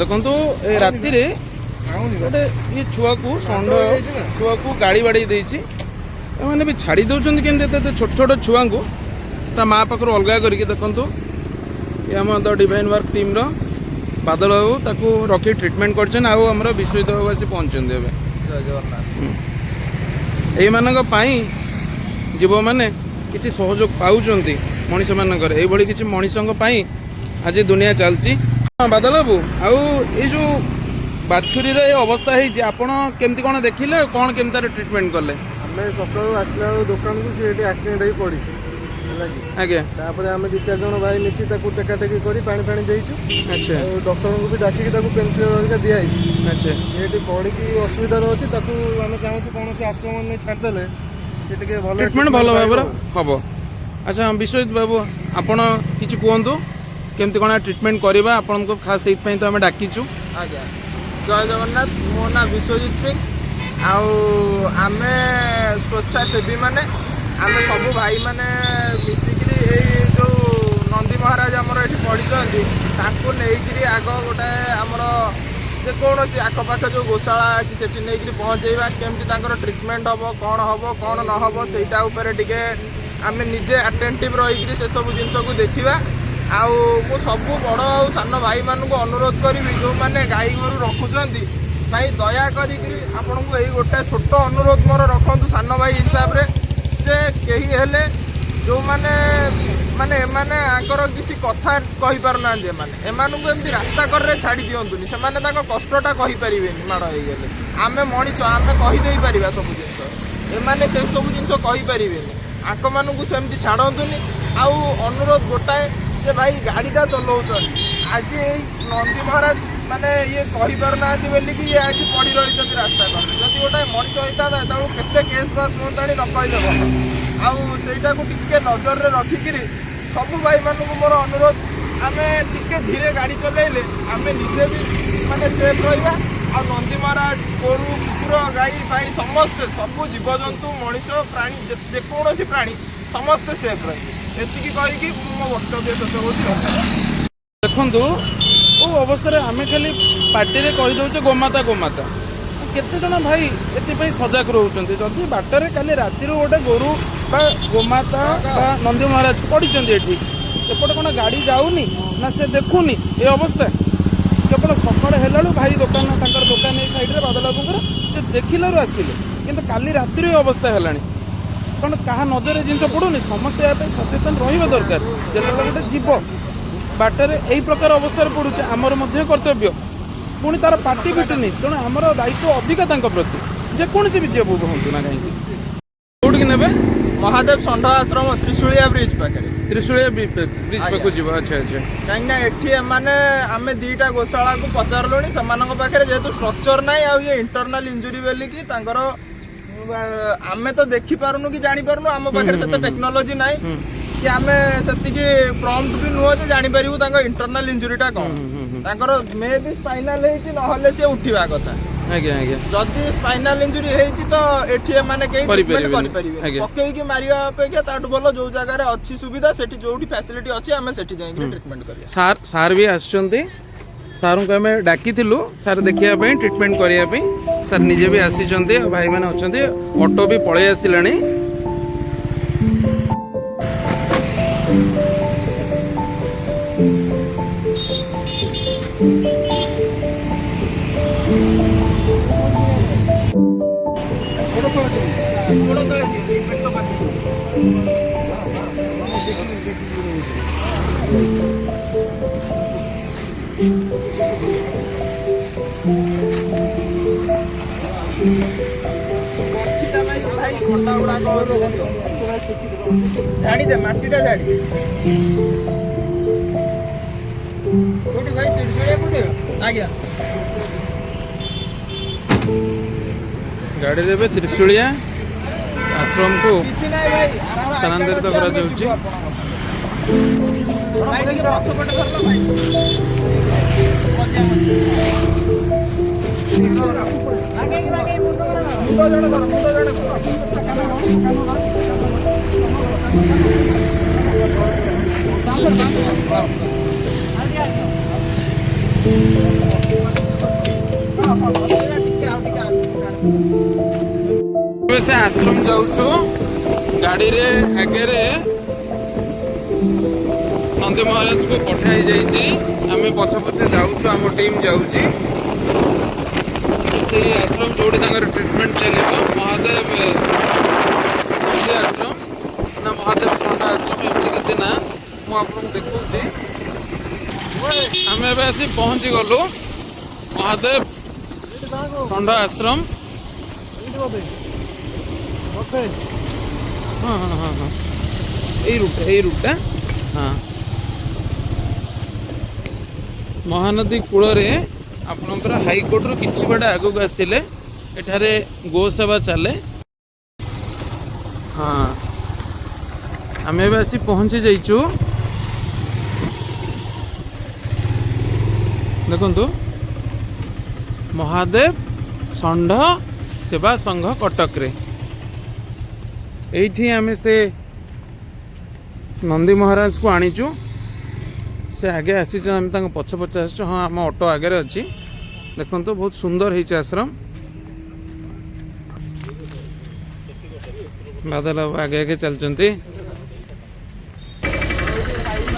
देखो राति गोटे ये छुआ को षंड छुआ को गाड़ी बाड़ी मैंने भी छाड़ी दौरान केमती छोट छोट छुआ को ता माँ पाखर अलग करके देखु ये आम द डिवाइन वर्क टीम रो बादल बाबू ताकू रखी ट्रिटमेंट कर विश्वजित बाबू आसी पहुँचते ए जय जगन्नाथ ये जीव मैंने किसी सहयोग पाँच मनीष मानकर ये किसी मनीषों आज दुनिया चलती बादल बाबू आउ ये जो बाछुरी रे अवस्था है आपण केमती कौन देखिले कौन केमतार ट्रीटमेंट कले आमे सकाळु आसला दुकान को से एक्सीडेंट हो पड़ी आगे तापर आमे 2-4 जन भाई मिसी ताकू टेकाटेकी करी पानी पानी देइछु। अच्छा डॉक्टर को भी डाकी ताकू पेनकिलर दिया है। अच्छा सेठी पड़ी की असुविधा रहछि ताकू आमे चाहछु कोन से आश्रम में छाड़ देले से टिके भलो ट्रीटमेंट भलो भाबरा हबो। अच्छा विश्वजित बाबू आपण किछि कहंतु केमती कोन ट्रीटमेंट करबा आपण को खास सेत पई तो आमे डाकीछु। आज्ञा जय जगन्नाथ मो ना विश्वजित सिंह आमे स्वेच्छासेवी माने आमे सब भाई माने मिसिकरी ए जो नंदी महाराज आमर ये पढ़ी ताकू नहीं आग गोटे आमर जेकोसी आखपाख जो गोशाला अच्छी से नहीं पहुँचेवा केमती ट्रिटमेंट हम कौन हम कौन न हम सेटा टिके आमे निजे अटेंटिव रही से सब जिन को देखा आउ मु सब बड़ और सान भाई मान को अनुरोध करी जो मैंने गाई गोरु रखुंट भाई दया करी आपन को यही गोटे छोट अनुरोध मोर रखु सान भाई हिसाब से जे कही हेले जो माने माने एमाने आकर किसी कथा कहि पारना माने एमानु को एमती रास्ता कर रे छाड़ी दियंतुनी से माने ताको कष्टटा कहि परिबेनी माड़ होई गेले आमे मनीष आमे कहि देई परिबा सब जिंस एमाने से सब जिंस कहि परिबेनी आक मानु को सेमती छाड़ंतुनी आउ अनुरोध गोटाए जे भाई गाड़ीटा चलाउछन आज नंदी महाराज माने ये कहि पारना बोली कि ये आज पड़ी रही रास्ता पर जदि गोटाए मनीष होता तो केते केस बास होतानी न कहले भल आउ सेटा को टिके नजर रे रखिकिरी सब भाई मानू मोर अनुरोध आमे टिके धीरे गाड़ी चलेले आमे निजे भी माने सेफ रहिबा आ नंदी महाराज गोरु कुकुर गाई भाई समस्त सब जीवजंतु मनीष प्राणी जेकोसी प्राणी समस्त सेफ रही एतिकी कहि कि मो वक्तव्य शेष होती देखंतु ओ अवस्था रे आमे खाली पार्टी रे कहि दउचे गोमाता गोमाता केते जन भाई एतिपाई सजग रोचंती जदि बाटर काली राति गोटे गोरु बा गोमाता बा नंदी महाराज पड़ीचंती एठी एपटे कोन गाड़ी जाउनी ना से देखुनी ए अवस्था केवल सकाळ हेलालु भाई दुकान तांकर दुकान ए साइड रे बादल बाबूकर से देखिलारु आसिले किंतु काली राति रे अवस्था हेलानी कौन कहा नजर जिन पड़ूनी समस्त या सचेतन रहा दरकार जो गोटे जीव बाटर यही प्रकार अवस्था पड़ुचे आमर मध्य कर्तव्य पुणी तार पार्टी फिटुनी तेणु आमर दायित्व अधिक प्रति जेकोसी भी जीव हूँ ना कहीं कौटी ने महादेव षंड आश्रम त्रिशूलिया ब्रिज पाखे त्रिशूलिया ब्रिज पाक जी। अच्छा अच्छा कहीं माने आमे दीटा गोशाला को पचारू से पाखे जेहेतु स्ट्रक्चर ना ये इंटरनाल इंजुरी बोलिकी आमे तो देखी पारुनु कि जानी पारुनु आम पाखे से टेक्नोलोजी ना कि आमे सेतिकी प्रॉम्प्ट भी नुह जे जानि परिबु तांको इंटरनल इंजुरीटा कौन तांकर मे भी स्पाइनल हेछि नहले से उठिबा कथा आज्ञा आज्ञा जदि स्पाइनल इंजुरी हेछि तो एठी माने के ट्रीटमेंट करि परिबे पक्कै कि मारिया अपेक्षा ताठ बोलो जो जगह रे अछि सुविधा सेठी जोठी फैसिलिटी अछि आमे सेठी जाई कि ट्रीटमेंट करिया सार भी आछंती सारू को आमे डाकी थिलु सार देखिया पई ट्रीटमेंट करिया पई सार निजे भी आसीचंती भाई माने अछंती ऑटो भी पळे आसिलानी झाड़ी दे माटीटा झाड़ी कोटी भाई त्रिशूलिया कोटी आज्ञा गाड़ी देवे त्रिशूलिया आश्रम को स्थानांतरित करा जाउची ଏବେ ସେ ଆଶ୍ରମ ଯାଉଛୁ ଗାଡ଼ିରେ ଆଗରେ ନନ୍ଦୀ ମହାରାଜକୁ ପଠା ହେଇଯାଇଛି। ଆମେ ପଛେ ପଛେ ଯାଉଛୁ, ଆମ ଟିମ୍ ଯାଉଛି ସେଇ ଆଶ୍ରମ ଯୋଉଠି ତାଙ୍କର ଟ୍ରିଟମେଣ୍ଟ ଚାଲିବ। ମହାଦେବ ନନ୍ଦୀ ଆଶ୍ରମ ନା ମହାଦେବ ଷଣ୍ଢ ଆଶ୍ରମ ଏମିତି କିଛି ନା, ମୁଁ ଆପଣଙ୍କୁ ଦେଖାଉଛି। ଆମେ ଏବେ ଆସି ପହଞ୍ଚି ଗଲୁ ମହାଦେବ ଷଣ୍ଢ ଆଶ୍ରମ। ହଁ ହଁ ହଁ ହଁ ଏଇ ରୁଟ୍ଟା ହଁ। ମହାନଦୀ କୂଳରେ ଆପଣଙ୍କର ହାଇକୋର୍ଟରୁ କିଛି ବାଟ ଆଗକୁ ଆସିଲେ ଏଠାରେ ଗୋ ସେବା ଚାଲେ। ହଁ ଆମେ ଏବେ ଆସି ପହଞ୍ଚି ଯାଇଛୁ। ଦେଖନ୍ତୁ ମହାଦେବ ଷଣ୍ଢ ସେବା ସଂଘ କଟକରେ। ଏଇଠି ଆମେ ସେ ନନ୍ଦୀ ମହାରାଜକୁ ଆଣିଛୁ। ସେ ଆଗେ ଆସିଛୁ, ଆମେ ତାଙ୍କ ପଛେ ପଛେ ଆସିଛୁ। ହଁ ଆମ ଅଟୋ ଆଗରେ ଅଛି। ଦେଖନ୍ତୁ ବହୁତ ସୁନ୍ଦର ହେଇଛି ଆଶ୍ରମ। ବାଦଲ ବାବୁ ଆଗେ ଆଗେ ଚାଲିଛନ୍ତି।